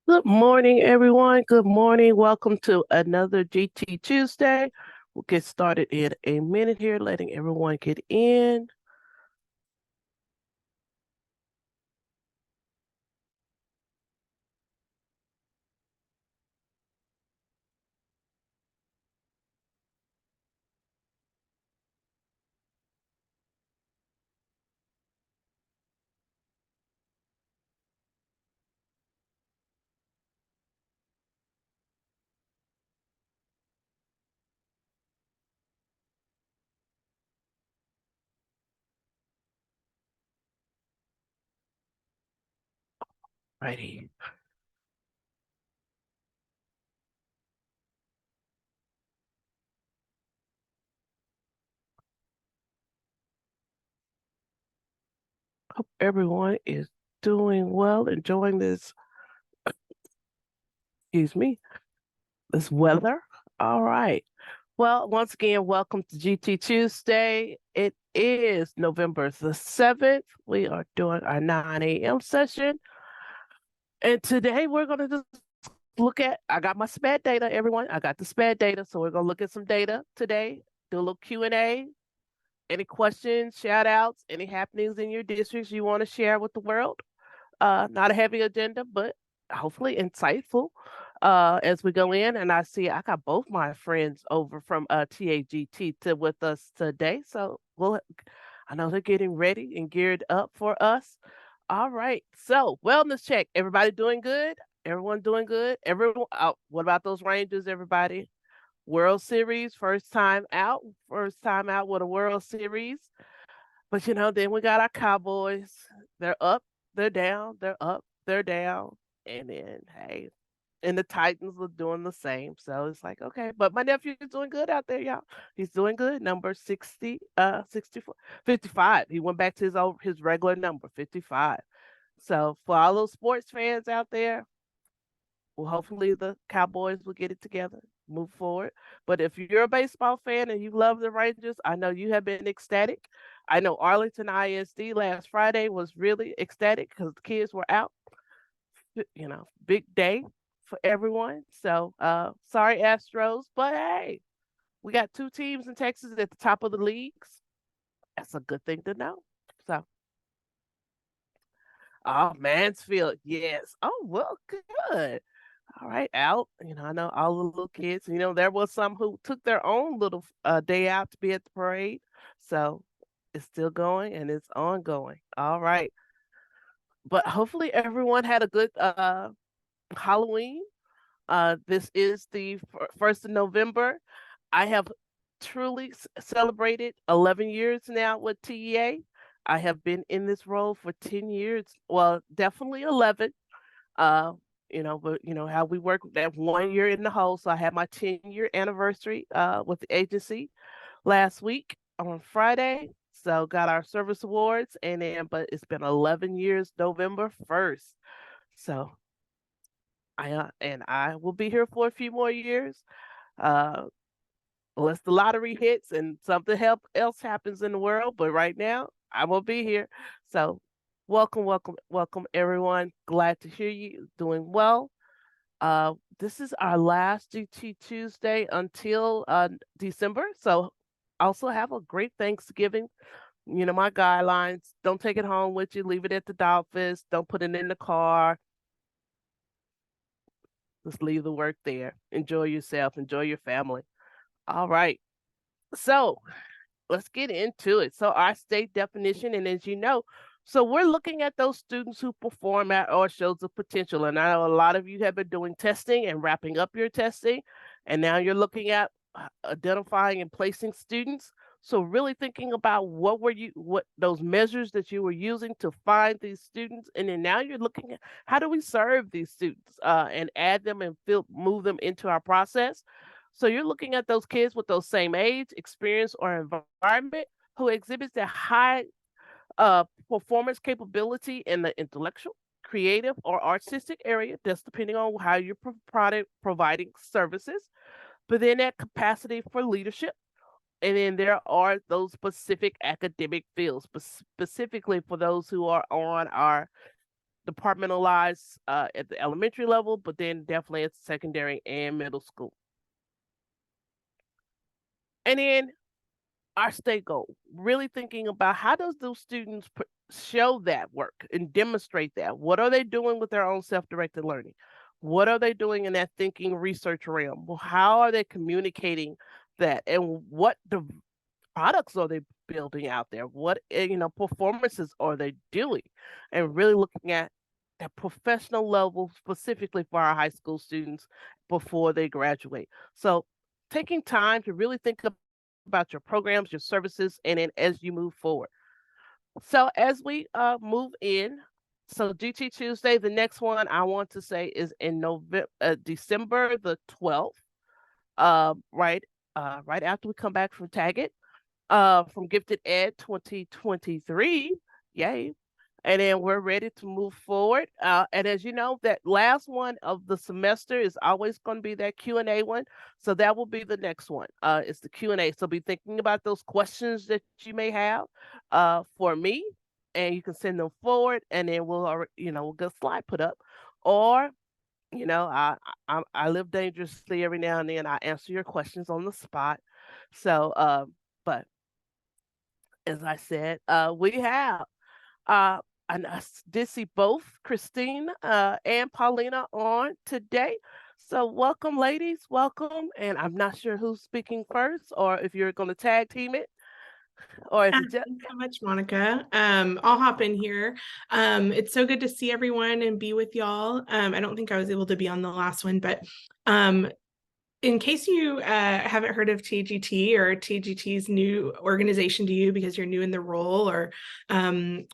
Good morning, everyone. Good morning. Welcome to another GT Tuesday. We'll get started in a minute here, letting everyone get in. Righty. Hope everyone is doing well, enjoying this, excuse me, this weather. All right. Well, once again, welcome to GT Tuesday. It is November the 7th. We are doing our 9 a.m. session. And today we're going to just look at, I got my SPAD data, everyone. I got the SPAD data. So we're going to look at some data today, do a little Q&A. Any questions, shout outs, any happenings in your districts you want to share with the world? Not a heavy agenda, but hopefully insightful as we go in. And I see I got both my friends over from TAGT with us today. So I know they're getting ready and geared up for us. All right. So wellness check. Everybody doing good? Everyone doing good? Everyone. Oh, what about those Rangers? Everybody. World Series, first time out with a World Series. But then we got our Cowboys. They're up, they're down, they're up, they're down. And then hey, and the Titans are doing the same. So it's like, okay. But my nephew is doing good out there, y'all. He's doing good. Number 60, 64, 55. He went back to his regular number, 55. So for all those sports fans out there, well, hopefully the Cowboys will get it together, move forward. But if you're a baseball fan and you love the Rangers, I know you have been ecstatic. I know Arlington ISD last Friday was really ecstatic because the kids were out. Big day for everyone. So sorry, Astros, but hey, we got two teams in Texas at the top of the leagues. That's a good thing to know. So, oh, Mansfield, yes. Oh, well, good. All right, out. I know all the little kids. There was some who took their own little day out to be at the parade. So it's still going and it's ongoing. All right. But hopefully everyone had a good Halloween. This is the 1st of November. I have truly celebrated 11 years now with TEA. I have been in this role for 10 years. Well, definitely 11. Uh, but how we work that 1 year in the hole. So I had my 10-year anniversary with the agency last week on Friday. So got our service awards but it's been 11 years, November 1st. So I will be here for a few more years. Uh, unless the lottery hits and something else happens in the world. But right now, I will be here. So, welcome, welcome, welcome, everyone. Glad to hear you doing well. This is our last GT Tuesday until December. So, also have a great Thanksgiving. My guidelines: don't take it home with you. Leave it at the office. Don't put it in the car. Just leave the work there. Enjoy yourself. Enjoy your family. All right. So let's get into it. So our state definition, and as you know, so we're looking at those students who perform at or shows of potential. And I know a lot of you have been doing testing and wrapping up your testing, and now you're looking at identifying and placing students. So really thinking about what those measures that you were using to find these students, and then now you're looking at how do we serve these students and add them and move them into our process. So you're looking at those kids with those same age, experience, or environment who exhibits that high performance capability in the intellectual, creative, or artistic area, just depending on how you're providing services. But then that capacity for leadership. And then there are those specific academic fields, specifically for those who are on our departmentalized at the elementary level, but then definitely at secondary and middle school. And then our state goal, really thinking about how does those students show that work and demonstrate that? What are they doing with their own self-directed learning? What are they doing in that thinking research realm? Well, how are they communicating that? And what the products are they building out there? What performances are they doing? And really looking at that professional level specifically for our high school students before they graduate. So taking time to really think about your programs, your services, and then as you move forward. So as we move in, so GT Tuesday, the next one I want to say is in December the 12th, right after we come back from Taggart, from Gifted Ed 2023. Yay. And then we're ready to move forward. And as you know, that last one of the semester is always going to be that Q&A one. So that will be the next one. It's the Q&A. So be thinking about those questions that you may have for me, and you can send them forward, and then we'll get a slide put up. Or I live dangerously every now and then. I answer your questions on the spot. So, but as I said, we have and I did see both Christine and Paulina on today. So welcome, ladies, welcome. And I'm not sure who's speaking first, or if you're going to tag team it, or if Thanks so much, Monica. I'll hop in here. It's so good to see everyone and be with y'all. I don't think I was able to be on the last one, but in case you haven't heard of TGT or TGT's new organization to you because you're new in the role or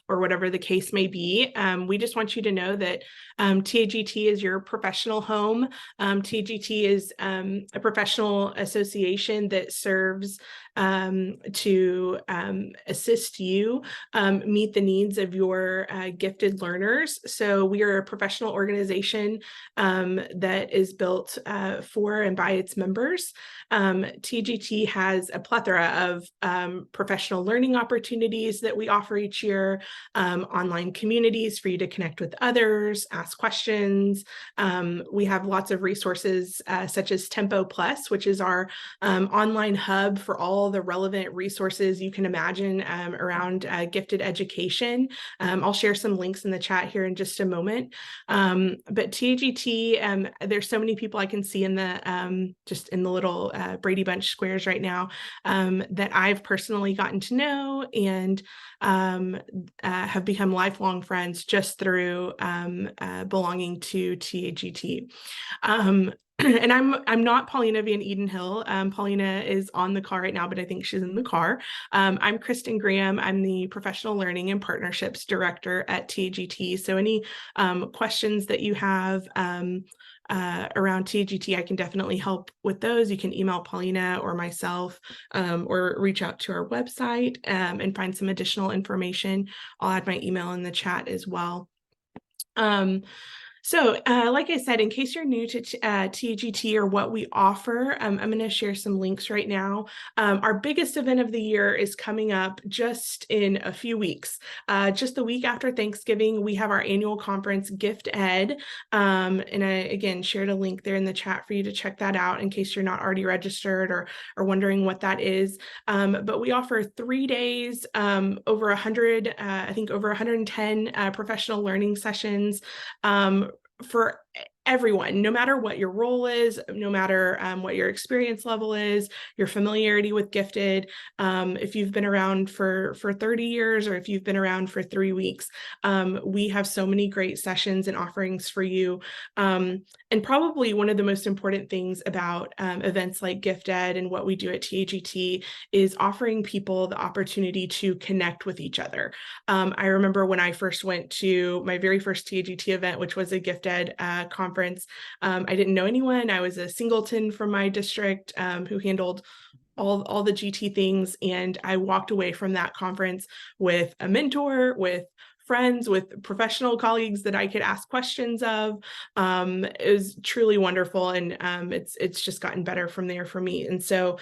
whatever the case may be, we just want you to know that TGT is your professional home. TGT is a professional association that serves to assist you meet the needs of your gifted learners. So we are a professional organization that is built for and by its members. TGT has a plethora of professional learning opportunities that we offer each year, online communities for you to connect with others, ask questions. We have lots of resources such as Tempo Plus, which is our online hub for all the relevant resources you can imagine around gifted education. I'll share some links in the chat here in just a moment. But TGT, there's so many people I can see in the just in the little Brady Bunch squares right now that I've personally gotten to know and have become lifelong friends just through belonging to TGT. And I'm not Paulina Van Edenhill. Paulina is on the call right now, but I think she's in the car. I'm Kristen Graham. I'm the Professional Learning and Partnerships Director at TGT. So any questions that you have around TGT, I can definitely help with those. You can email Paulina or myself or reach out to our website and find some additional information. I'll add my email in the chat as well. So like I said, in case you're new to TGT or what we offer, I'm going to share some links right now. Our biggest event of the year is coming up just in a few weeks. Just the week after Thanksgiving, we have our annual conference, Gift Ed. And I, again, shared a link there in the chat for you to check that out in case you're not already registered or wondering what that is. But we offer 3 days, over 100, I think over 110 professional learning sessions for everyone, no matter what your role is, no matter what your experience level is, your familiarity with gifted, if you've been around for 30 years or if you've been around for 3 weeks, we have so many great sessions and offerings for you. And probably one of the most important things about events like Gift Ed and what we do at TGT is offering people the opportunity to connect with each other. I remember when I first went to my very first TGT event, which was a Gift Ed conference. I didn't know anyone. I was a singleton from my district who handled all the GT things. And I walked away from that conference with a mentor, with friends, with professional colleagues that I could ask questions of. It was truly wonderful. And it's just gotten better from there for me. And so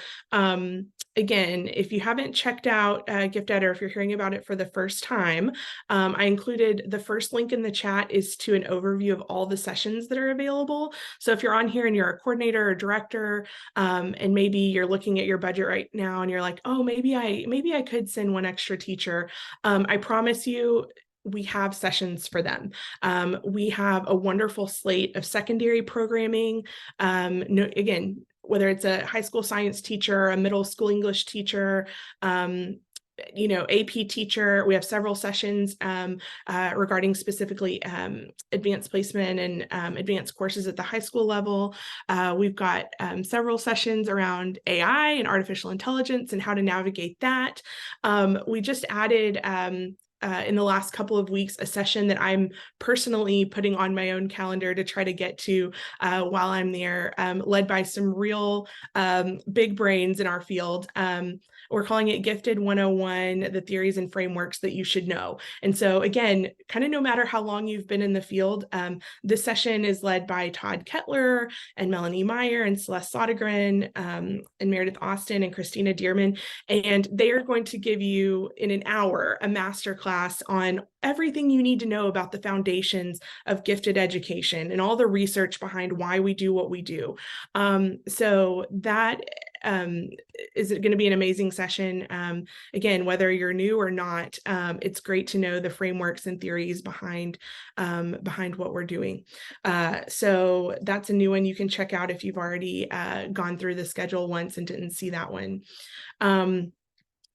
again, if you haven't checked out GiftEd, or if you're hearing about it for the first time, I included the first link in the chat is to an overview of all the sessions that are available. So if you're on here and you're a coordinator or director, and maybe you're looking at your budget right now and you're like, oh, maybe I could send one extra teacher. I promise you, we have sessions for them. We have a wonderful slate of secondary programming. Again, whether it's a high school science teacher, a middle school English teacher, AP teacher. We have several sessions regarding specifically advanced placement and advanced courses at the high school level. We've got several sessions around AI and artificial intelligence and how to navigate that. We just added in the last couple of weeks, a session that I'm personally putting on my own calendar to try to get to while I'm there, led by some real big brains in our field. We're calling it Gifted 101, the theories and frameworks that you should know. And so again, kind of no matter how long you've been in the field, this session is led by Todd Kettler and Melanie Meyer and Celeste Sodergren and Meredith Austin and Christina Dearman. And they are going to give you in an hour a masterclass on everything you need to know about the foundations of gifted education and all the research behind why we do what we do. So that is going to be an amazing session. Again, whether you're new or not, it's great to know the frameworks and theories behind what we're doing. So that's a new one you can check out if you've already gone through the schedule once and didn't see that one.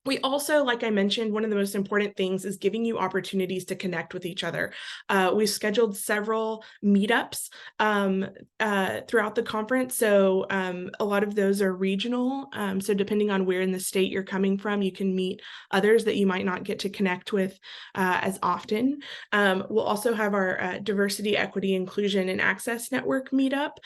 We also, like I mentioned, one of the most important things is giving you opportunities to connect with each other. We've scheduled several meetups throughout the conference. So a lot of those are regional. So depending on where in the state you're coming from, you can meet others that you might not get to connect with as often. We'll also have our Diversity, Equity, Inclusion, and Access Network meetup.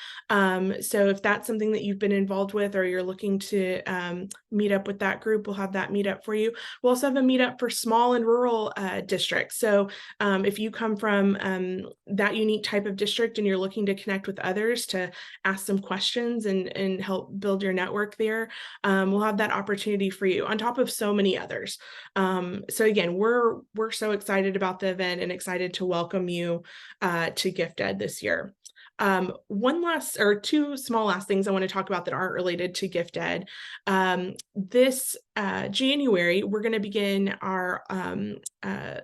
So if that's something that you've been involved with or you're looking to meet up with that group, we'll have that meetup for you. We'll also have a meetup for small and rural districts. So if you come from that unique type of district and you're looking to connect with others to ask some questions and help build your network there, we'll have that opportunity for you on top of so many others. So again, we're so excited about the event and excited to welcome you to GiftEd this year. One last or two small last things I want to talk about that aren't related to GiftEd. This January, we're going to begin our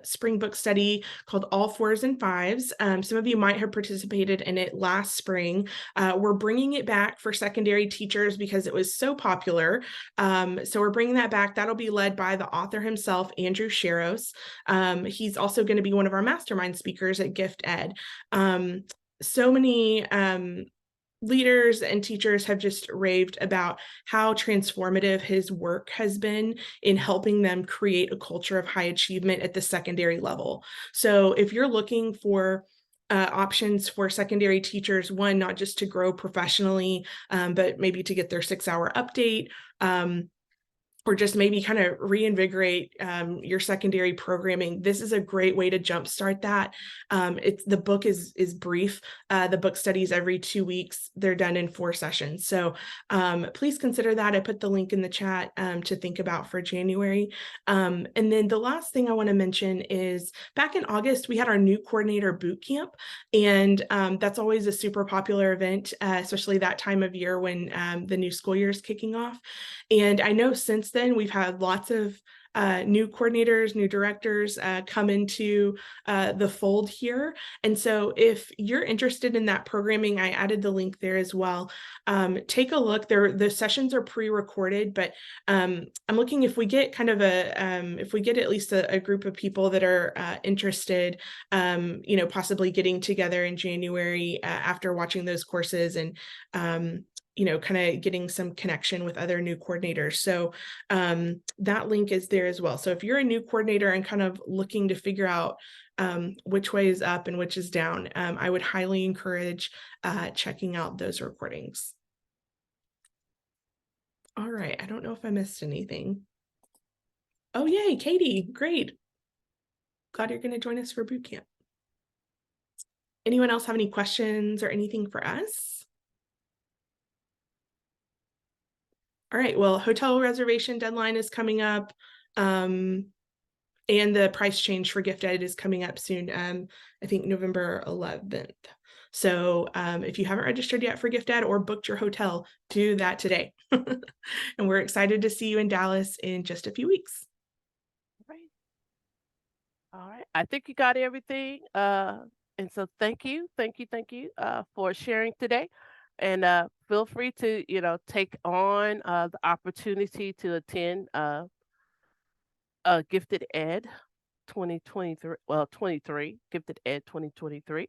spring book study called All Fours and Fives. Some of you might have participated in it last spring. We're bringing it back for secondary teachers because it was so popular. So we're bringing that back. That'll be led by the author himself, Andrew Sharros. He's also going to be one of our mastermind speakers at GiftEd. So many leaders and teachers have just raved about how transformative his work has been in helping them create a culture of high achievement at the secondary level. So if you're looking for options for secondary teachers, one, not just to grow professionally, but maybe to get their 6-hour update, or just maybe kind of reinvigorate your secondary programming, this is a great way to jumpstart that. The book is brief. The book studies every 2 weeks. They're done in 4 sessions. So please consider that. I put the link in the chat to think about for January. And then the last thing I want to mention is back in August, we had our new coordinator boot camp. And that's always a super popular event, especially that time of year when the new school year is kicking off. And I know since then we've had lots of new coordinators, new directors come into the fold here. And so if you're interested in that programming, I added the link there as well. Take a look. The sessions are pre-recorded, but I'm looking if we get kind of if we get at least a group of people that are interested, possibly getting together in January after watching those courses and kind of getting some connection with other new coordinators. So that link is there as well. So if you're a new coordinator and kind of looking to figure out which way is up and which is down, I would highly encourage checking out those recordings. All right, I don't know if I missed anything. Oh, yay, Katie, great. Glad you're going to join us for boot camp. Anyone else have any questions or anything for us? All right. Well, hotel reservation deadline is coming up. And the price change for Gift Ed is coming up soon. I think November 11th. So if you haven't registered yet for Gift Ed or booked your hotel, do that today. And we're excited to see you in Dallas in just a few weeks. Right. All right. I think you got everything. And so thank you, for sharing today. And feel free to, take on the opportunity to attend Gifted Ed 2023, well, 23, Gifted Ed 2023.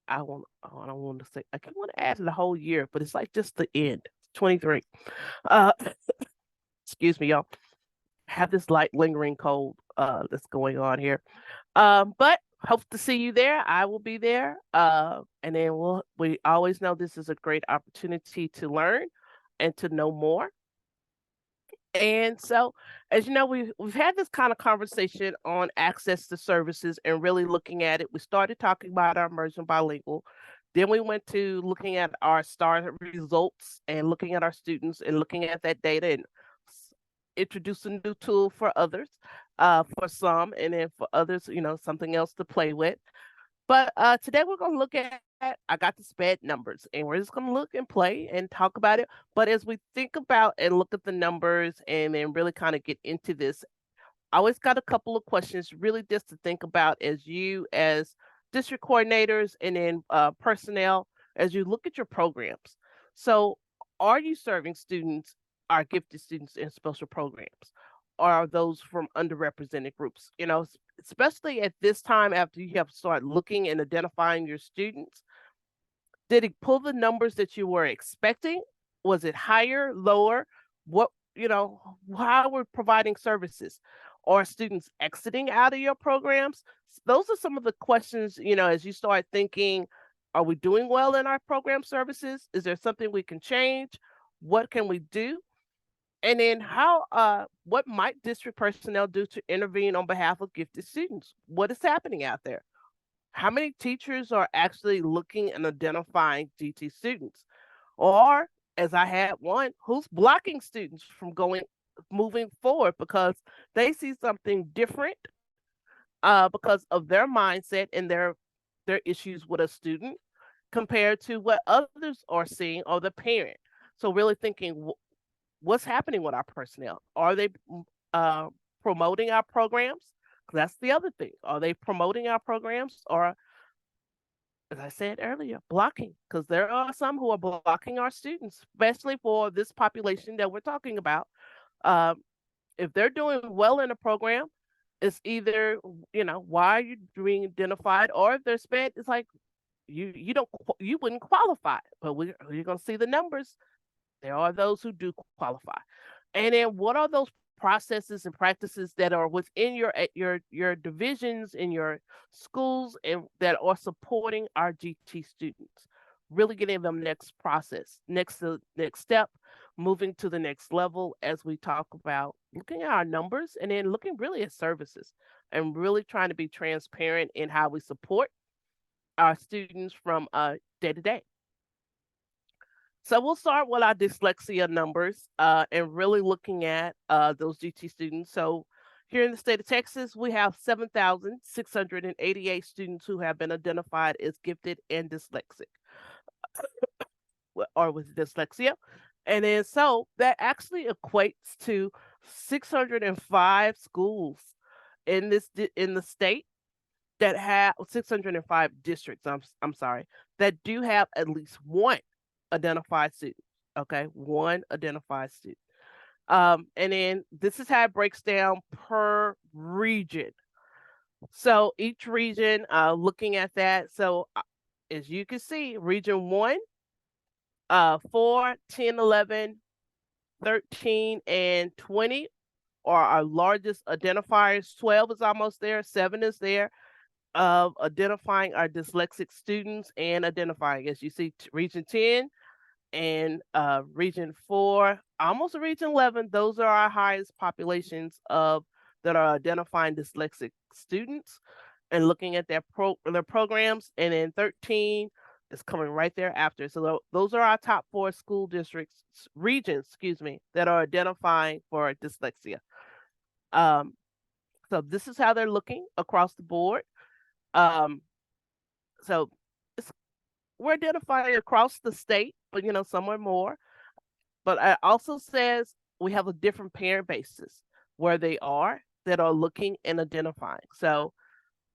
I don't want to say, I can't want to add the whole year, but it's like just the end, 23. Uh, excuse me, y'all. Have this light lingering cold that's going on here. But hope to see you there. I will be there. And then we always know this is a great opportunity to learn and to know more. And so, as you know, we've had this kind of conversation on access to services and really looking at it. We started talking about our immersion bilingual. Then we went to looking at our STAR results and looking at our students and looking at that data and introduce a new tool for others, for some, and then for others, something else to play with. But today we're going to look at, I got the SPED numbers, and we're just going to look and play and talk about it. But as we think about and look at the numbers and then really kind of get into this, I always got a couple of questions really just to think about as you, as district coordinators and then personnel, as you look at your programs. So, are you serving students, our gifted students in special programs? Or are those from underrepresented groups? Especially at this time after you have started looking and identifying your students, did it pull the numbers that you were expecting? Was it higher, lower? What, how we're providing services? Are students exiting out of your programs? Those are some of the questions, as you start thinking, are we doing well in our program services? Is there something we can change? What can we do? And then what might district personnel do to intervene on behalf of gifted students? What is happening out there? How many teachers are actually looking and identifying GT students? Or, as I had one, who's blocking students from moving forward because they see something different because of their mindset and their issues with a student compared to what others are seeing or the parent. So really thinking, what's happening with our personnel? Are they promoting our programs? That's the other thing. Are they promoting our programs, or, as I said earlier, blocking? Because there are some who are blocking our students, especially for this population that we're talking about. If they're doing well in a program, it's either, why are you being identified, or if they're SPED, it's like you wouldn't qualify. But you're going to see the numbers. There are those who do qualify. And then what are those processes and practices that are within your divisions in your schools and that are supporting our GT students? Really getting them next step, moving to the next level as we talk about looking at our numbers and then looking really at services and really trying to be transparent in how we support our students from day to day. So we'll start with our dyslexia numbers and really looking at those GT students. So here in the state of Texas, we have 7,688 students who have been identified as gifted and dyslexic or with dyslexia. And then so that actually equates to 605 schools in the state that have 605 districts, I'm sorry, that do have at least one identified student. Okay, one identified student. And then this is how it breaks down per region. So each region, looking at that. So as you can see, region 1, 4, 10, 11, 13, and 20 are our largest identifiers. 12 is almost there. 7 is there, of identifying our dyslexic students and identifying, as you see, region 10 and region 4, almost region 11. Those are our highest populations that are identifying dyslexic students and looking at their programs. And then 13, is coming right there after. So those are our top 4 school districts, regions, excuse me, that are identifying for dyslexia. Um, so this is how they're looking across the board. So we're identifying across the state, but some are more. But it also says we have a different parent bases where they are that are looking and identifying. So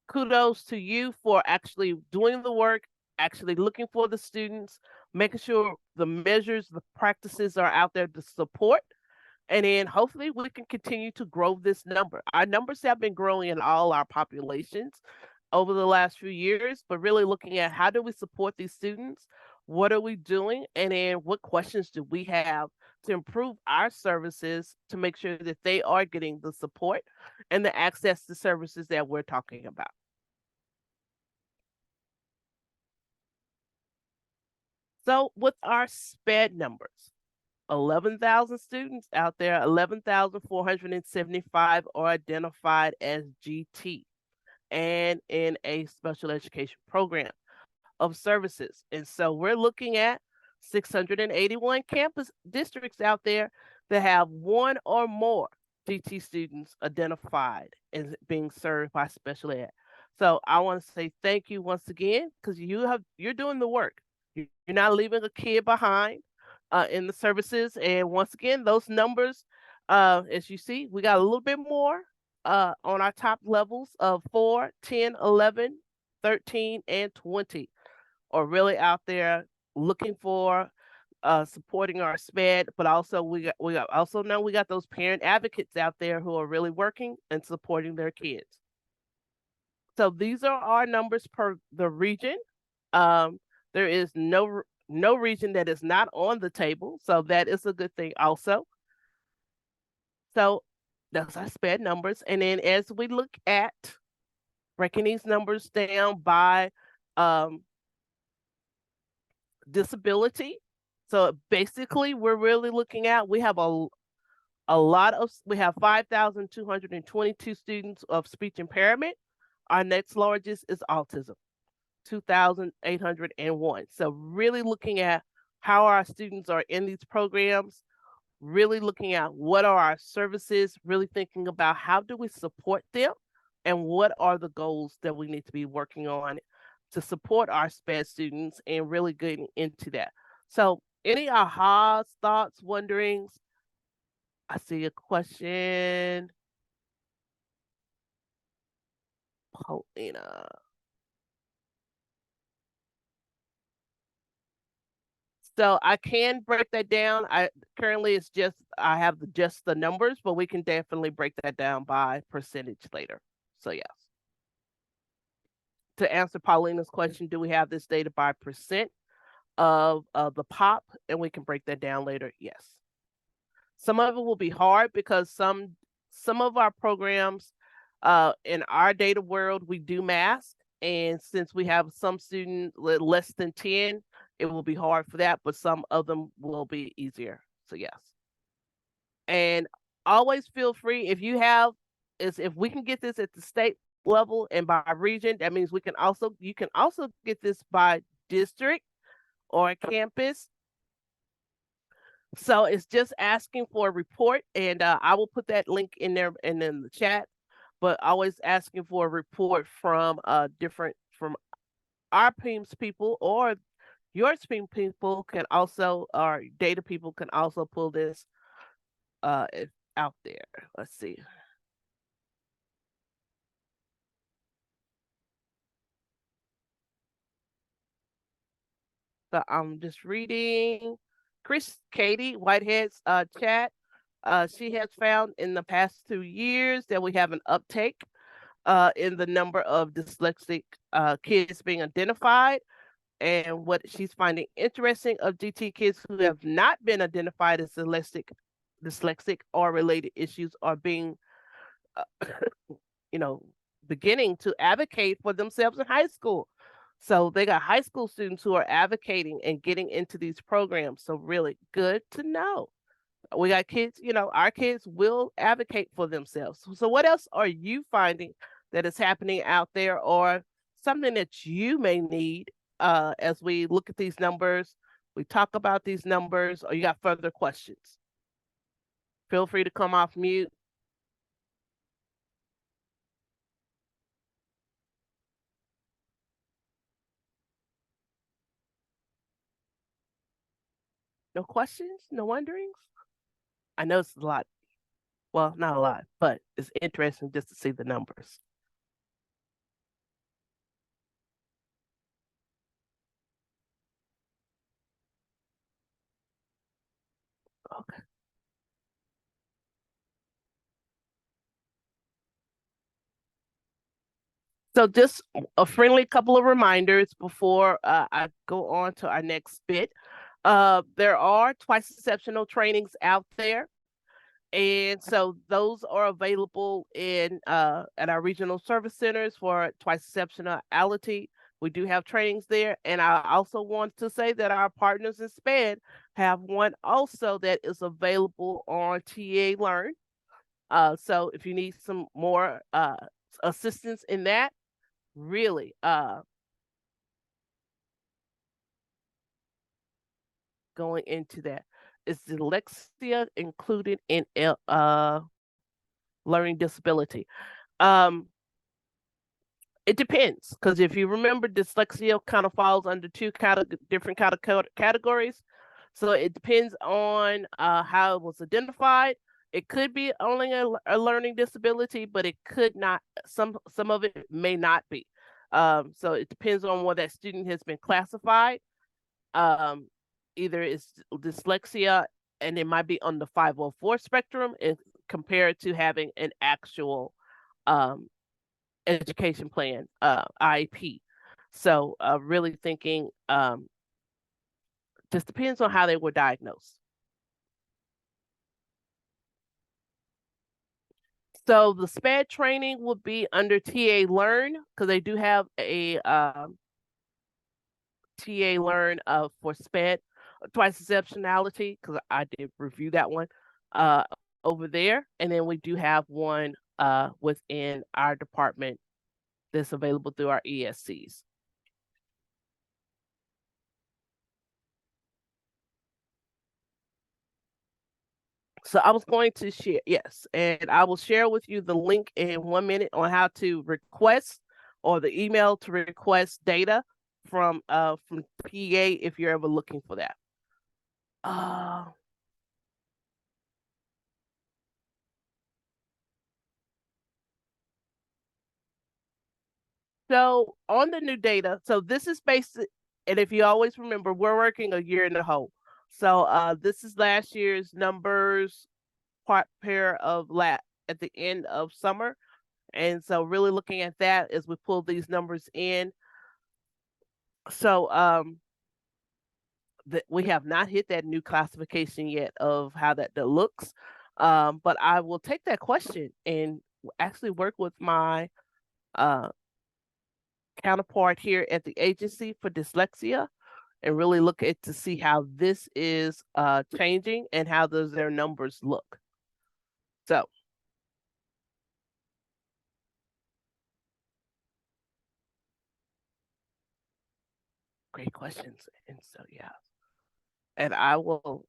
kudos to you for actually doing the work, actually looking for the students, making sure the measures, the practices are out there to support. And then hopefully we can continue to grow this number. Our numbers have been growing in all our populations over the last few years, but really looking at how do we support these students? What are we doing? And then what questions do we have to improve our services to make sure that they are getting the support and the access to services that we're talking about? So with our SPED numbers, 11,000 students out there, 11,475 are identified as GT and in a special education program of services. And so we're looking at 681 campus districts out there that have one or more GT students identified as being served by special ed. So I want to say thank you once again, because you're doing the work. You're not leaving a kid behind in the services. And once again, those numbers, as you see, we got a little bit more on our top levels of 4, 10, 11, 13, and 20 are really out there looking for supporting our SPED, but also we also know we got those parent advocates out there who are really working and supporting their kids. So these are our numbers per the region. There is no region that is not on the table, so that is a good thing also. So that's our SPED numbers. And then as we look at breaking these numbers down by disability, so basically we're really looking at, we have we have 5,222 students of speech impairment. Our next largest is autism, 2,801. So really looking at how our students are in these programs, really looking at what are our services, really thinking about how do we support them and what are the goals that we need to be working on to support our SPED students, and really getting into that. So any ahas, thoughts, wonderings? I see a question. Paulina. So I can break that down. Currently it's just I have just the numbers, but we can definitely break that down by percentage later. So yes. To answer Paulina's question, do we have this data by percent of the POP? And we can break that down later. Yes. Some of it will be hard because some of our programs in our data world, we do mask. And since we have some students less than 10, it will be hard for that, but some of them will be easier. So yes. And always feel free, if we can get this at the state level and by region, that means you can also get this by district or campus. So it's just asking for a report, and I will put that link in there and in the chat, but always asking for a report from from our PEIMS people, or your SPEEM people can also, or data people can also pull this out there. Let's see. So I'm just reading Katie Whitehead's chat. She has found in the past 2 years that we have an uptake in the number of dyslexic kids being identified. And what she's finding interesting of GT kids who have not been identified as dyslexic or related issues are being, beginning to advocate for themselves in high school. So they got high school students who are advocating and getting into these programs. So really good to know. We got kids, our kids will advocate for themselves. So what else are you finding that is happening out there, or something that you may need as we look at these numbers, we talk about these numbers, or you got further questions? Feel free to come off mute. No questions? No wonderings? I know it's a lot. Well, not a lot, but it's interesting just to see the numbers. Okay. So just a friendly couple of reminders before I go on to our next bit. There are twice exceptional trainings out there. And so those are available in at our regional service centers for twice exceptionality. We do have trainings there. And I also want to say that our partners in SPED have one also that is available on TA Learn. So if you need some more assistance in that, really going into that. Is dyslexia included in learning disability? It depends, because if you remember, dyslexia kind of falls under two different categories. So it depends on how it was identified. It could be only a learning disability, but it could not. Some of it may not be. So it depends on where that student has been classified. Either it's dyslexia, and it might be on the 504 spectrum, compared to having an actual education plan, IEP. So really thinking just depends on how they were diagnosed. So the SPED training would be under TA Learn, because they do have a TA Learn for SPED twice exceptionality, because I did review that one over there. And then we do have one within our department that's available through our ESCs. So I was going to share, yes, and I will share with you the link in 1 minute on how to request, or the email to request data from PA if you're ever looking for that. So on the new data, so this is based, and if you always remember, we're working a year in a hole. So this is last year's numbers, pair of at the end of summer. And so really looking at that as we pull these numbers in. So that we have not hit that new classification yet of how that looks. But I will take that question and actually work with my counterpart here at the agency for dyslexia, and really look at to see how this is changing and how does their numbers look. So great questions. And so yeah. And I will,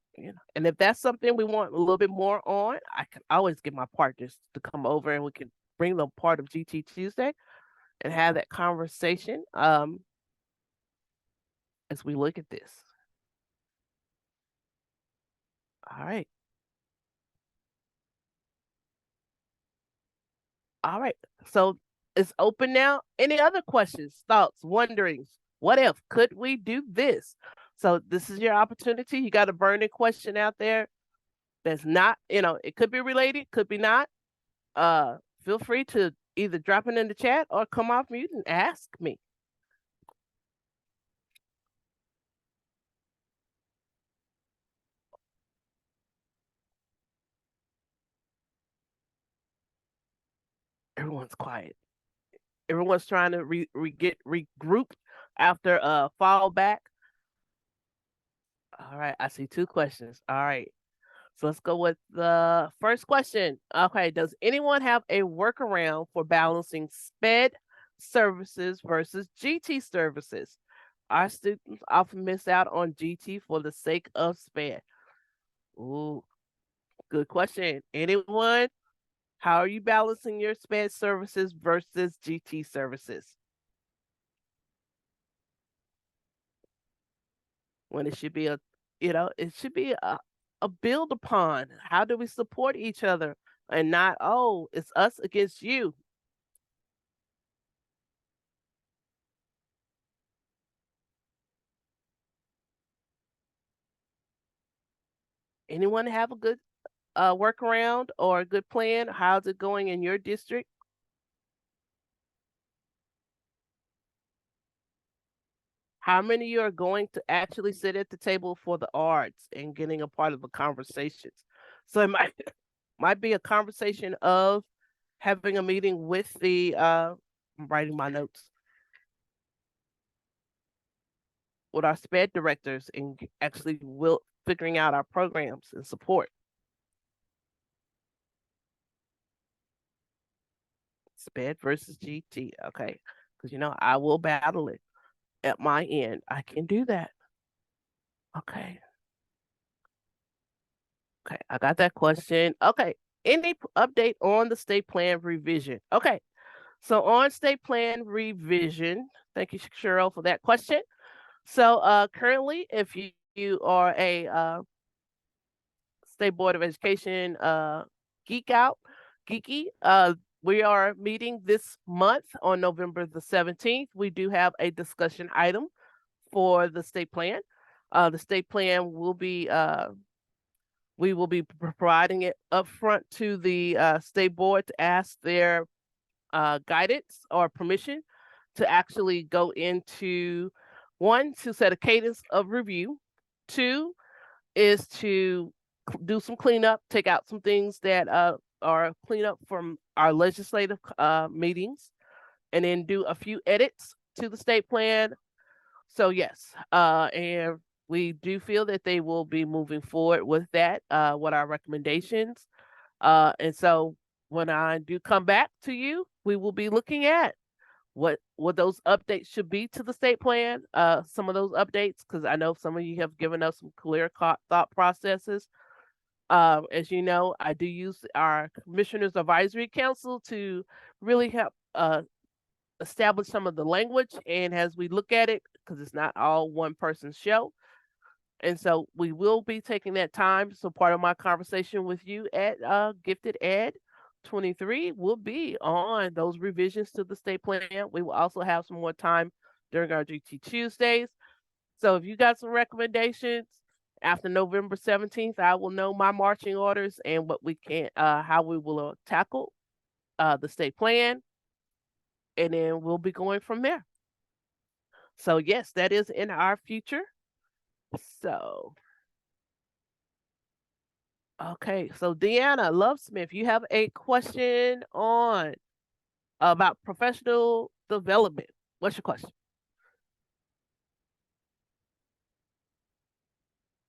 and if that's something we want a little bit more on, I can always get my partners to come over and we can bring them part of GT Tuesday and have that conversation as we look at this. All right. All right. So it's open now. Any other questions, thoughts, wonderings? What if? Could we do this? So this is your opportunity. You got a burning question out there that's not, it could be related, could be not. Feel free to either drop it in the chat or come off mute and ask me. Everyone's quiet. Everyone's trying to regroup after fall back. All right, I see two questions. All right. So let's go with the first question. Okay, does anyone have a workaround for balancing SPED services versus GT services? our students often miss out on GT for the sake of SPED? Ooh, good question. Anyone? How are you balancing your SPED services versus GT services? When it should be it should be a build upon. How do we support each other and not, oh, it's us against you? Anyone have a good workaround or a good plan? How's it going in your district? How many of you are going to actually sit at the table for the arts and getting a part of the conversations? So it might be a conversation of having a meeting with the I'm writing my notes, with our SPED directors and actually will figuring out our programs and support. SPED versus GT. Okay. Because I will battle it at my end. I can do that. Okay. Okay. I got that question. Okay. Any update on the state plan revision? Okay. So on state plan revision, thank you, Cheryl, for that question. So currently, if you are a State Board of Education geeky, we are meeting this month on November the 17th. We do have a discussion item for the state plan. The state plan will be we will be providing it upfront to the state board to ask their guidance or permission to actually go into, one, to set a cadence of review. Two is to do some cleanup, take out some things that are cleanup from our legislative meetings, and then do a few edits to the state plan. So yes, and we do feel that they will be moving forward with that, with our recommendations. And so when I do come back to you, we will be looking at what those updates should be to the state plan. Some of those updates, because I know some of you have given us some clear thought processes. As you know, I do use our Commissioners Advisory Council to really help establish some of the language. And as we look at it, because it's not all one person's show, and so we will be taking that time. So part of my conversation with you at Gifted Ed 23 will be on those revisions to the state plan. We will also have some more time during our GT Tuesdays. So if you got some recommendations after November 17th, I will know my marching orders and what we can, how we will tackle the state plan. And then we'll be going from there. So yes, that is in our future. So, okay. So Deanna Lovesmith, you have a question on about professional development. What's your question?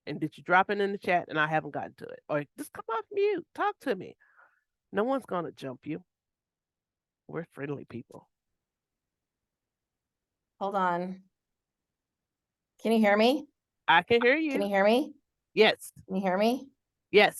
And did you drop it in the chat and I haven't gotten to it? Or just come off mute, talk to me. No one's gonna jump you. We're friendly people. Hold on. Can you hear me? I can hear Can you you. hear me? Yes. Can you hear me? Yes.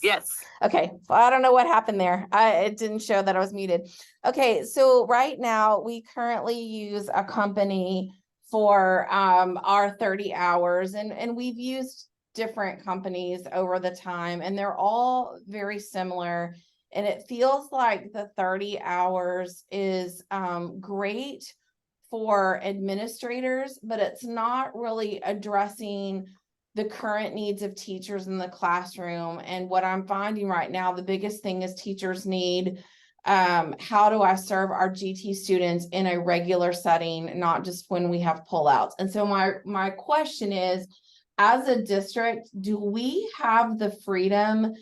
Okay. Well, I don't know what happened there. It didn't show that I was muted. Okay. So right now we currently use a company for our 30 hours and we've used different companies over the time and they're all very similar. And it feels like the 30 hours is great for administrators, but it's not really addressing the current needs of teachers in the classroom. And what I'm finding right now, the biggest thing is teachers need, how do I serve our GT students in a regular setting, not just when we have pullouts? And so my question is, as a district, do we have the freedom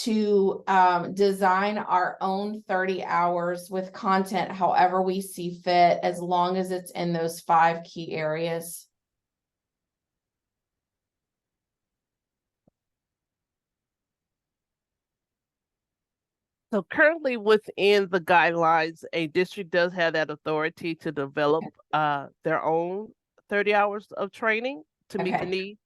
to design our own 30 hours with content however we see fit, as long as it's in those 5 key areas? So currently within the guidelines, a district does have that authority to develop their own 30 hours of training to meet the Okay. need.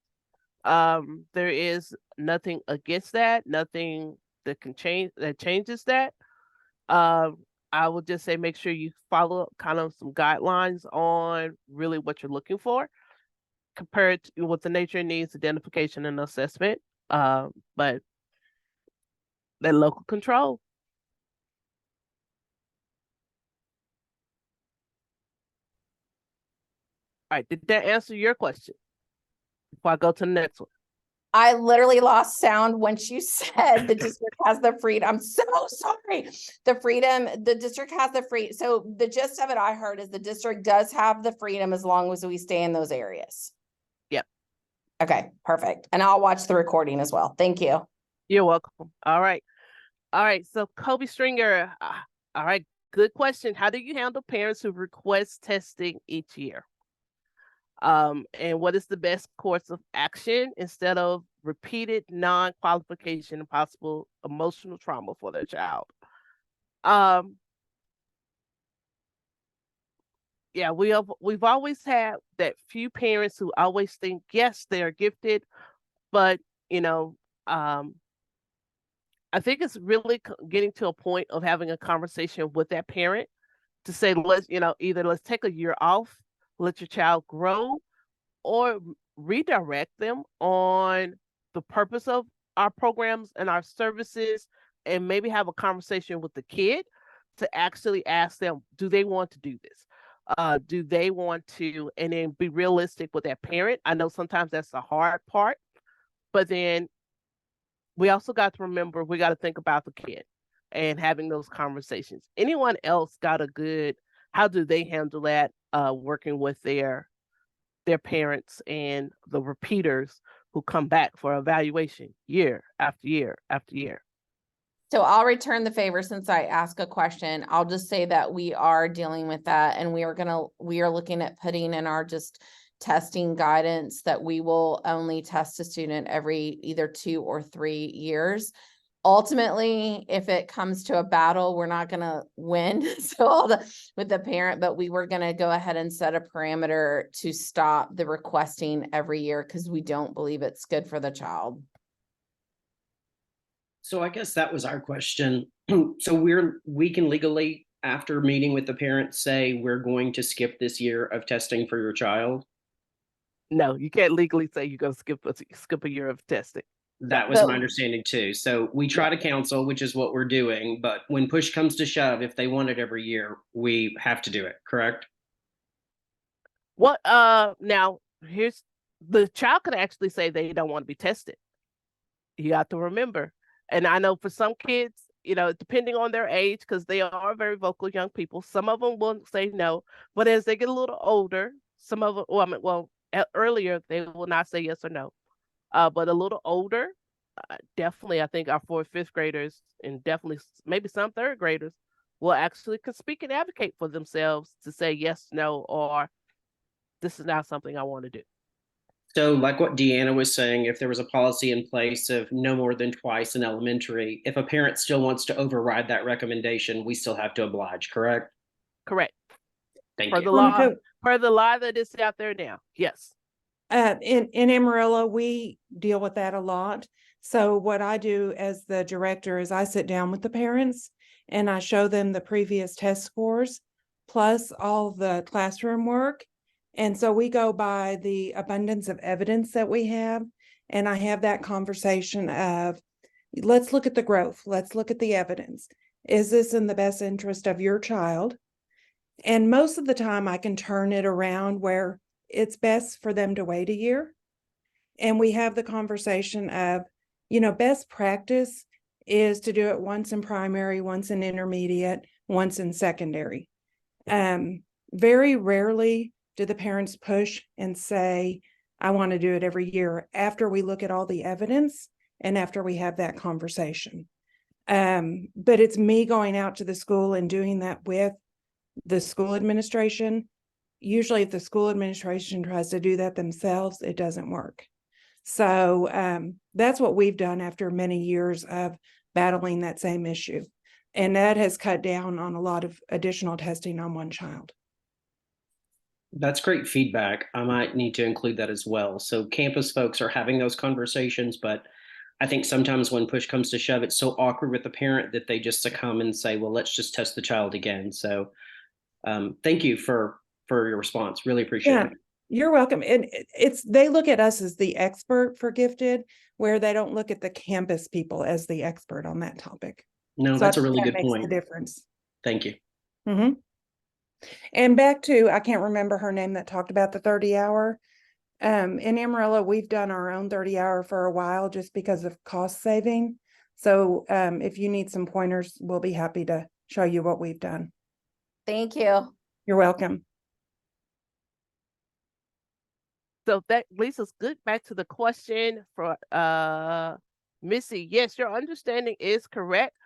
There is nothing against that, nothing that can change that changes that. I would just say make sure you follow kind of some guidelines on really what you're looking for compared to what the nature needs, identification and assessment. But that local control. All right, did that answer your question? Before I go to the next one. I literally lost sound once you said the district has the freedom. I'm so sorry. The district has the free. So the gist of it I heard is the district does have the freedom as long as we stay in those areas. Yep. Okay, perfect. And I'll watch the recording as well. Thank you. You're welcome. All right. All right. So Kobe Stringer, all right. Good question. How do you handle parents who request testing each year? And what is the best course of action instead of repeated non-qualification and possible emotional trauma for their child? Yeah, we've always had that few parents who always think, yes, they are gifted, but you know, I think it's really getting to a point of having a conversation with that parent to say, either let's take a year off, let your child grow, or redirect them on the purpose of our programs and our services, and maybe have a conversation with the kid to actually ask them, do they want to do this? Do they want to, and then be realistic with that parent. I know sometimes that's the hard part, but then we also got to remember, we got to think about the kid and having those conversations. Anyone else got how do they handle that, working with their parents and the repeaters who come back for evaluation year after year after year? So I'll return the favor since I asked a question. I'll just say that we are dealing with that, and we are looking at putting in our just testing guidance that we will only test a student every either 2 or 3 years. Ultimately, if it comes to a battle, we're not going to win with the parent, but we were going to go ahead and set a parameter to stop the requesting every year because we don't believe it's good for the child. So I guess that was our question. So we can legally, after meeting with the parents, say we're going to skip this year of testing for your child? No, you can't legally say you're going to skip a year of testing. That was my understanding too. So we try to counsel, which is what we're doing. But when push comes to shove, if they want it every year, we have to do it, correct? What, now here's the child could actually say they don't want to be tested. You have to remember. And I know for some kids, depending on their age, because they are very vocal young people, some of them will say no. But as they get a little older, some of them, earlier, they will not say yes or no. But a little older, definitely, I think our 4th, 5th graders, and definitely maybe some 3rd graders will actually can speak and advocate for themselves to say yes, no, or this is not something I want to do. So like what Deanna was saying, if there was a policy in place of no more than twice in elementary, if a parent still wants to override that recommendation, we still have to oblige, correct? Correct. Thank Per you. the law, per the law that is out there now. Yes. In Amarillo, we deal with that a lot. So what I do as the director is I sit down with the parents and I show them the previous test scores plus all the classroom work. And so we go by the abundance of evidence that we have. And I have that conversation of, let's look at the growth. Let's look at the evidence. Is this in the best interest of your child? And most of the time I can turn it around where it's best for them to wait a year. And we have the conversation of, best practice is to do it once in primary, once in intermediate, once in secondary. Very rarely do the parents push and say, I want to do it every year after we look at all the evidence and after we have that conversation. But it's me going out to the school and doing that with the school administration. Usually if the school administration tries to do that themselves, it doesn't work. So that's what we've done after many years of battling that same issue. And that has cut down on a lot of additional testing on one child. That's great feedback. I might need to include that as well. So campus folks are having those conversations, but I think sometimes when push comes to shove, it's so awkward with the parent that they just succumb and say, well, let's just test the child again. So thank you for your response. Really appreciate Yeah, it. you're welcome. And they look at us as the expert for gifted, where they don't look at the campus people as the expert on that topic. No, So I that's a think really that good makes the point. difference. Thank you. Hmm. And back to, I can't remember her name that talked about the 30-hour. In Amarillo, we've done our own 30-hour for a while just because of cost saving. So if you need some pointers, we'll be happy to show you what we've done. Thank you. You're welcome. So that leads us good back to the question for Missy. Yes, your understanding is correct.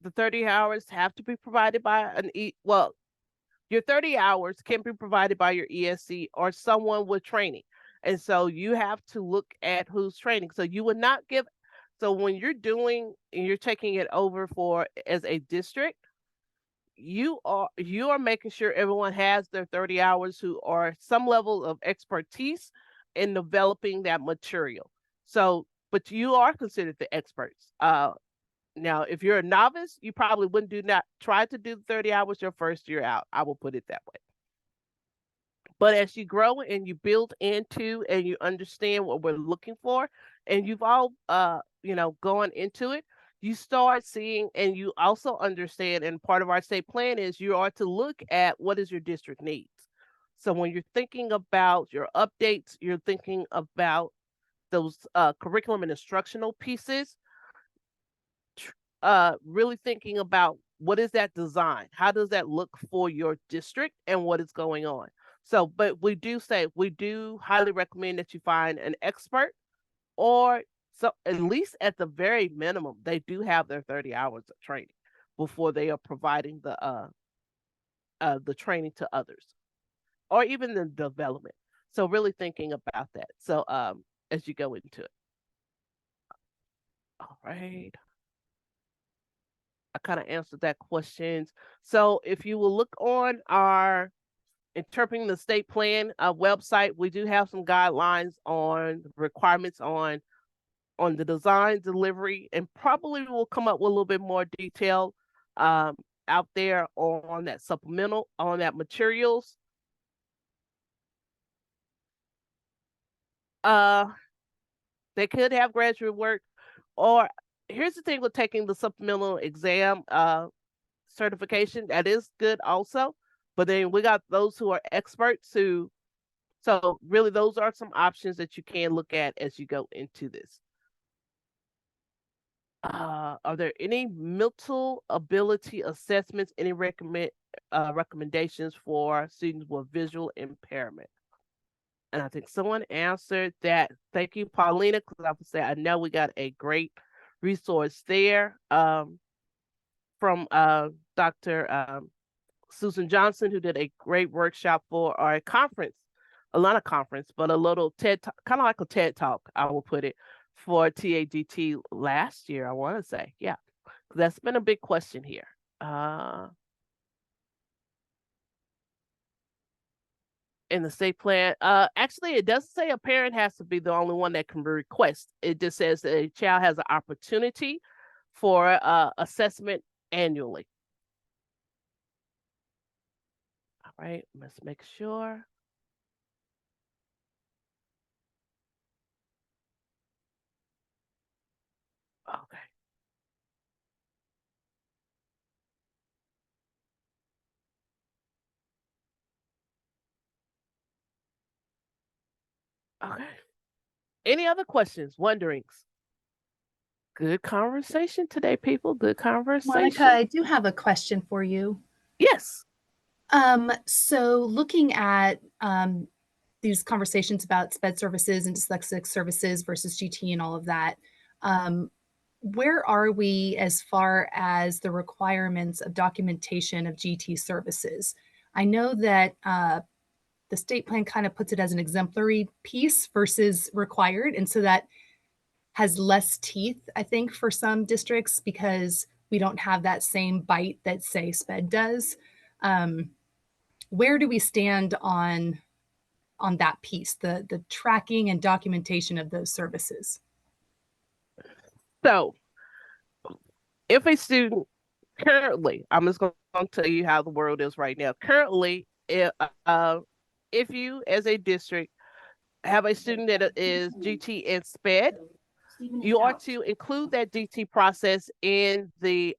The 30 hours have to be provided by your 30 hours can be provided by your ESC or someone with training. And so you have to look at who's training. So you would not give, so when you're doing and you're taking it over for as a district, you are making sure everyone has their 30 hours who are some level of expertise in developing that material. So, but you are considered the experts. Now, if you're a novice, you probably wouldn't not try to do 30 hours your first year out. I will put it that way. But as you grow and you build into and you understand what we're looking for, and you've all gone into it, you start seeing and you also understand, and part of our state plan is you are to look at what is your district needs. So when you're thinking about your updates, you're thinking about those curriculum and instructional pieces, really thinking about what is that design? How does that look for your district and what is going on? So, but we do highly recommend that you find an expert, or so at least at the very minimum, they do have their 30 hours of training before they are providing the training to others, or even the development. So really thinking about that. So as you go into it. All right. I kind of answered that question. So if you will look on our Interpreting the State Plan website, we do have some guidelines on requirements on the design, delivery, and probably we'll come up with a little bit more detail out there on that supplemental, on that materials. They could have graduate work, or here's the thing with taking the supplemental exam certification, that is good also. But then we got those who are experts so really those are some options that you can look at as you go into this. Are there any mental ability assessments, any recommendations for students with visual impairment? And I think someone answered that. Thank you, Paulina, because I would say I know we got a great resource there from Dr. Susan Johnson, who did a great workshop for our conference, not a conference, but a little TED, kind of like a TED Talk, I will put it, for TAGT last year, I want to say. Yeah, that's been a big question here. In the state plan, actually, it doesn't say a parent has to be the only one that can request. It just says that a child has an opportunity for assessment annually. All right, let's make sure. Okay. Okay. Any other questions, wonderings? Good conversation today, people. Good conversation. Monica, I do have a question for you. Yes. So looking at these conversations about SPED services and dyslexic services versus GT and all of that, where are we as far as the requirements of documentation of GT services? I know that the state plan kind of puts it as an exemplary piece versus required. And so that has less teeth, I think, for some districts because we don't have that same bite that, say, SPED does. where do we stand on that piece, the tracking and documentation of those services? So if a student currently, I'm just going to tell you how the world is right now. Currently, if you as a district have a student that is GT and SPED, you are to include that GT process in the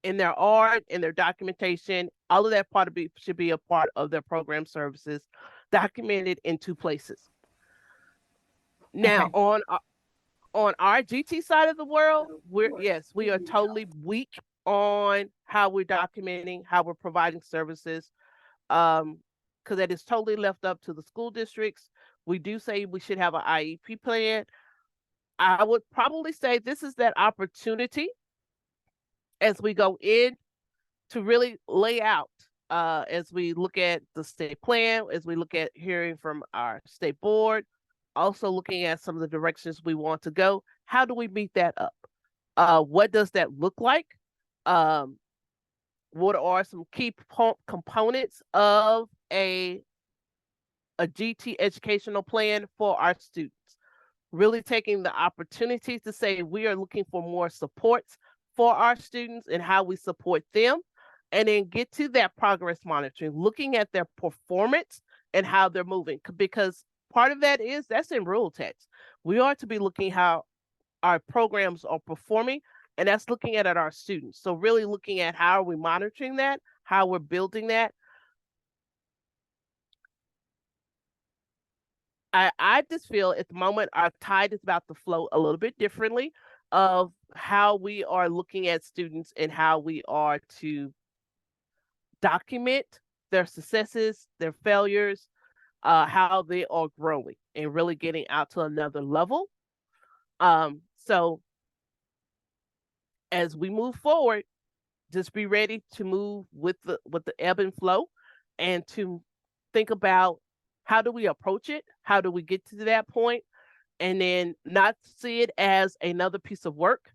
in their art, in their documentation. All of that should be a part of their program services, documented in 2 places. Now, Okay. on our GT side of the world, we are totally weak on how we're documenting, how we're providing services, because that is totally left up to the school districts. We do say we should have an IEP plan. I would probably say this is that opportunity as we go in to really lay out, as we look at the state plan, as we look at hearing from our state board, also looking at some of the directions we want to go. How do we meet that up? What does that look like? What are some key components of a GT educational plan for our students? Really taking the opportunity to say we are looking for more supports for our students and how we support them, and then get to that progress monitoring, looking at their performance and how they're moving, because part of that's in rule text. We are to be looking how our programs are performing, and that's looking at our students. So really looking at how are we monitoring that, how we're building that. I just feel at the moment our tide is about to flow a little bit differently of how we are looking at students and how we are to document their successes, their failures, how they are growing and really getting out to another level. So as we move forward, just be ready to move with the ebb and flow, and to think about how do we approach it? How do we get to that point? And then not see it as another piece of work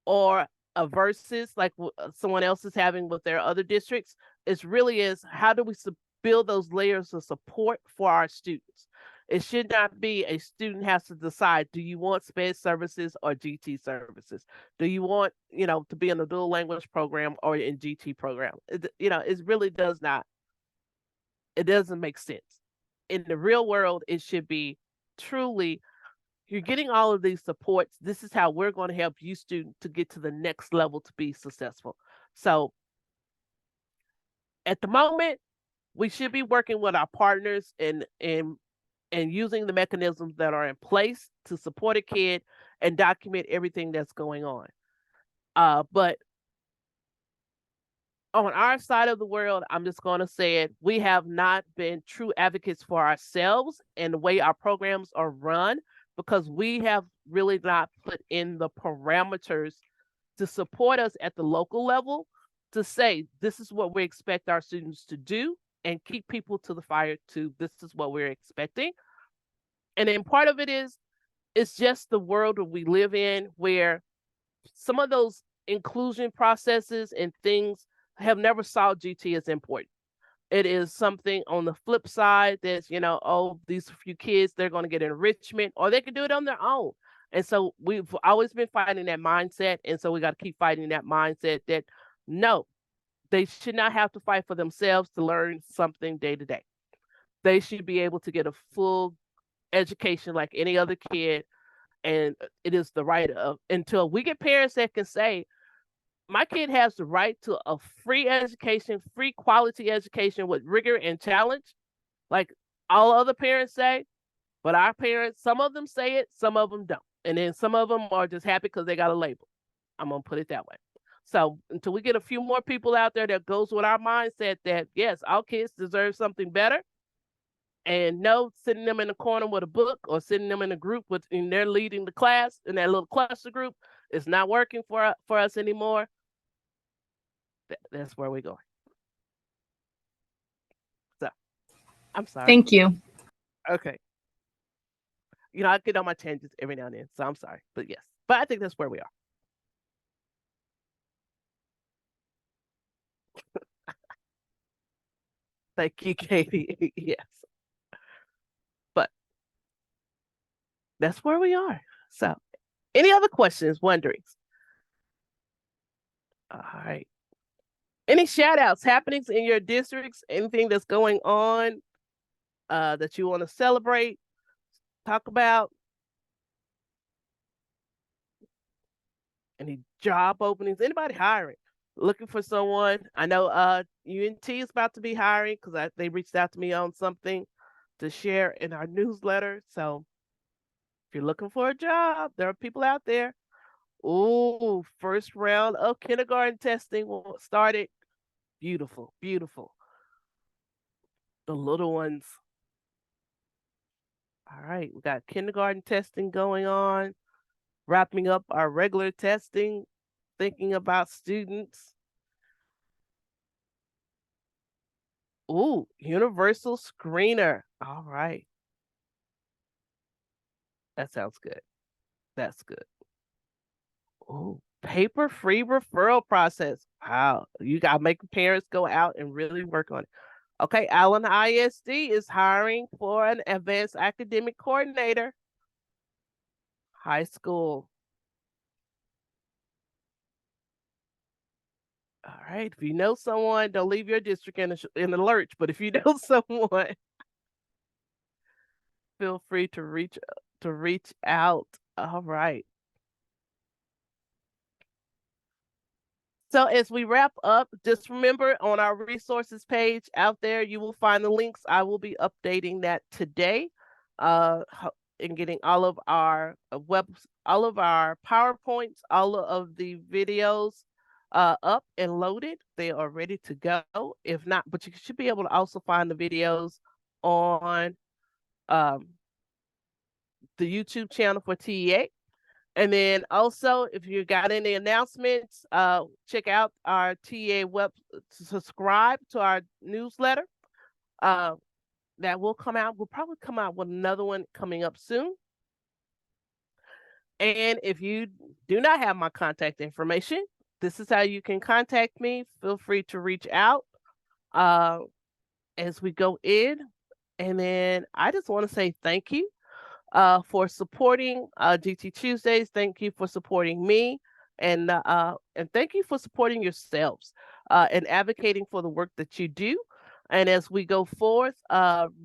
or a versus like someone else is having with their other districts. It really is, how do we build those layers of support for our students? It should not be a student has to decide, do you want SPED services or GT services? Do you want, to be in a dual language program or in GT program? It really does not. It doesn't make sense. In the real world, it should be truly, you're getting all of these supports. This is how we're going to help you, student, to get to the next level to be successful. So at the moment, we should be working with our partners and using the mechanisms that are in place to support a kid and document everything that's going on. But on our side of the world, I'm just going to say it, we have not been true advocates for ourselves and the way our programs are run, because we have really not put in the parameters to support us at the local level to say, this is what we expect our students to do, and keep people to the fire to, this is what we're expecting. And then part of it is, it's just the world that we live in, where some of those inclusion processes and things have never saw GT as important. It is something on the flip side that's, these few kids, they're going to get enrichment, or they can do it on their own. And so we've always been fighting that mindset. And so we got to keep fighting that mindset that no, they should not have to fight for themselves to learn something day to day. They should be able to get a full education like any other kid. And it is the right of, until we get parents that can say, my kid has the right to a free education, free quality education with rigor and challenge, like all other parents say. But our parents, some of them say it, some of them don't. And then some of them are just happy because they got a label. I'm going to put it that way. So until we get a few more people out there that goes with our mindset that, yes, our kids deserve something better. And no, sitting them in the corner with a book or sitting them in a group and they're leading the class in that little cluster group is not working for us anymore. That's where we're going. So, I'm sorry. Thank you. Okay. I get on my tangents every now and then, so I'm sorry. But yes, but I think that's where we are. Thank you, Katie. Yes. But that's where we are. So, any other questions, wonderings? All right. Any shout outs, happenings in your districts, anything that's going on that you want to celebrate, talk about? Any job openings? Anybody hiring? Looking for someone? I know UNT is about to be hiring because they reached out to me on something to share in our newsletter. So if you're looking for a job, there are people out there. Oh, first round of kindergarten testing started. Beautiful, beautiful. The little ones. All right, we got kindergarten testing going on, wrapping up our regular testing, thinking about students. Ooh, universal screener. All right. That sounds good. That's good. Ooh, paper-free referral process. Wow, you got to make parents go out and really work on it. Okay, Allen ISD is hiring for an advanced academic coordinator. High school. All right, if you know someone, don't leave your district in the lurch. But if you know someone, feel free to reach out. All right. So as we wrap up, just remember on our resources page out there, you will find the links. I will be updating that today, and getting all of our all of our PowerPoints, all of the videos up and loaded. They are ready to go. If not, but you should be able to also find the videos on the YouTube channel for TEA. And then also, if you got any announcements, check out our TA web, subscribe to our newsletter. That will come out. We'll probably come out with another one coming up soon. And if you do not have my contact information, this is how you can contact me. Feel free to reach out as we go in. And then I just want to say thank you for supporting GT Tuesdays. Thank you for supporting me, and thank you for supporting yourselves and advocating for the work that you do. And as we go forth,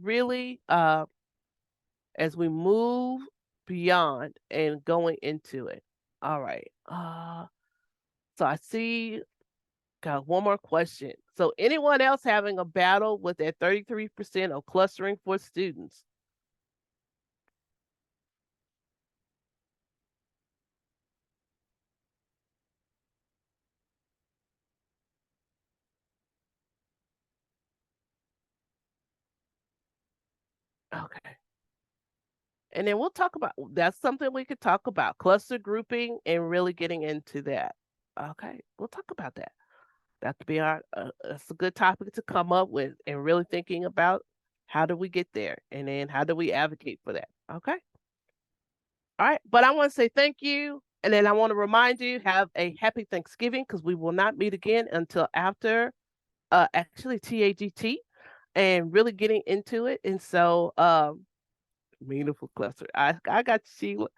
really, as we move beyond and going into it. All right. So I see. Got one more question. So anyone else having a battle with that 33% of clustering for students? Okay. And then we'll talk about that's something we could talk about cluster grouping and really getting into that. Okay, we'll talk about that. That could be our that's a good topic to come up with and really thinking about how do we get there and then how do we advocate for that. Okay. All right. But I want to say thank you. And then I want to remind you, have a happy Thanksgiving because we will not meet again until after actually TAGT and really getting into it. And so meaningful cluster. I got Sheila.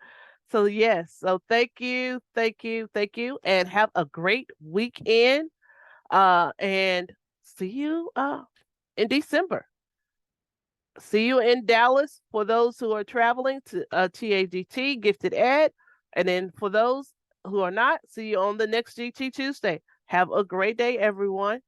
So yes, so thank you, and have a great weekend. And see you in December. See you in Dallas for those who are traveling to TAGT, Gifted Ed. And then for those who are not, see you on the next GT Tuesday. Have a great day, everyone.